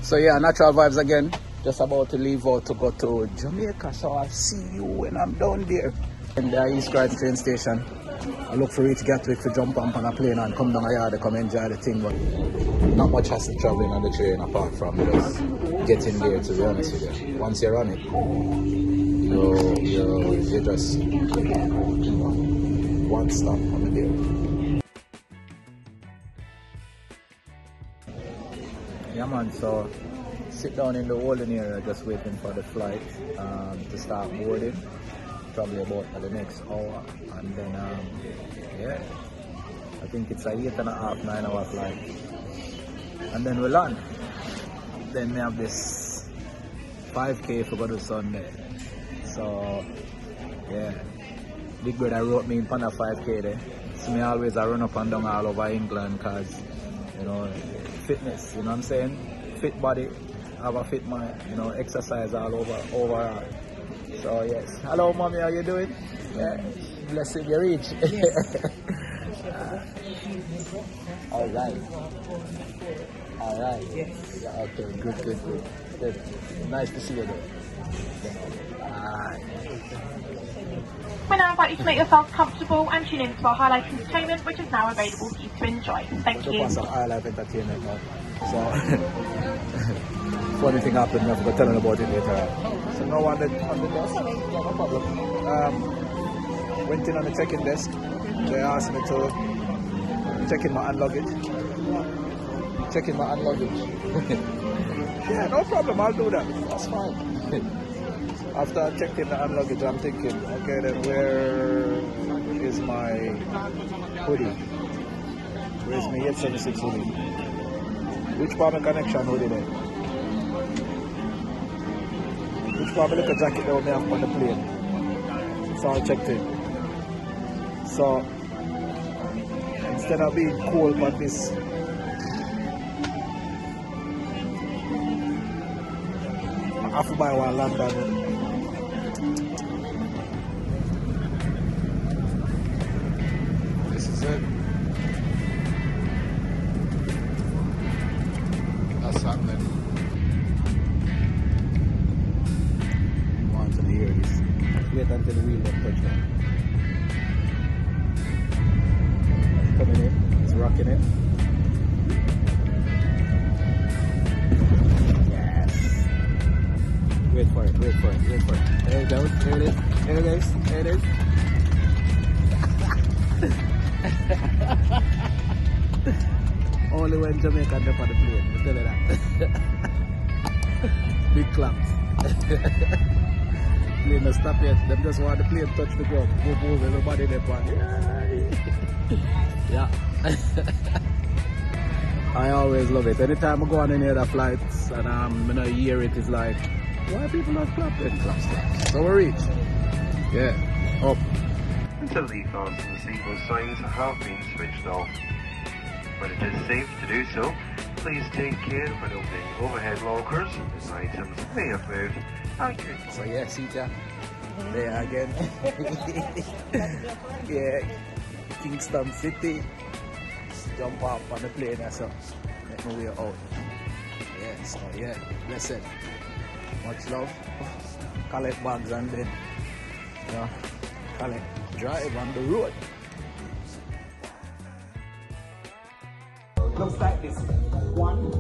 So yeah, natural vibes again. Just about to leave out to go to Jamaica. So I'll see you when I'm down there. In the East Ryde train station. I look for reach Gatwick to jump on a plane and come down the yard to come enjoy the thing. But not much has to traveling on the train apart from just getting there, to be honest with you. Once you're on it, you just one stop on the day. Yeah man, so sit down in the holding area just waiting for the flight to start boarding. Probably about the next hour, and then yeah, I think it's a 8.5, 9 hour flight, and then we land. Then we have this 5K for go to Sunday. So yeah, big brother wrote me in Panda 5K there. So me always I run up and down all over England because, you know, fitness, you know what I'm saying? Fit body, have a fit mind, you know, exercise all over overall. So yes, hello mommy, how you doing? Yeah, blessing you reach. Yes. All right. Yes. Yeah, okay, good. Nice to see you there. We now invite you to make yourself comfortable and tune into our highlight entertainment, which is now available for you to enjoy. Thank you. Highlight entertainment now. So funny thing happened, I forgot telling about it later. So now on the desk, no problem. Went in on the check-in desk. They asked me to check in my hand luggage. Yeah, no problem, I'll do that. That's fine. After I checked in the hand luggage, I'm thinking, okay, then where is my hoodie? Where's my 876 hoodie? Which part of connection hoodie then? Which part of the jacket that we have on the plane? So I checked in. So instead of being cold but this, I have to buy one London. This is it. That's happening. Want to hear this. Wait until the wheel don't touch down. It's coming in, it's rocking it. Yes. Wait for it. There it goes, there it is. Only when Jamaican dip on the plane, I tell you that. Big claps. Plane no stop yet. Them just want the plane touch the ground. Move, everybody dip on. Yeah. I always love it. Anytime I go on any other flights and when I hear it, it's like, why people not clapping? Claps. So we reach. Yeah. Up. Until the fasten seatbelt signs have been switched off. When it is safe to do so, please take care when opening overhead lockers as items may have moved. So yeah, see ya. There again. Yeah, Kingston City. Jump up on the plane and so make my way out. Yeah, so yeah, listen. Much love. Collect bags and then, you know, collect drive on the road. Looks like this. 1,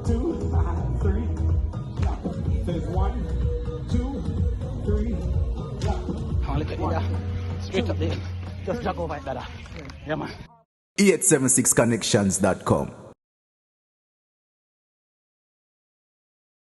2, 3. There's 1, 2, 3. Look at me there. Straight up there. Just jog over it, brother. Yeah, man. 876connections.com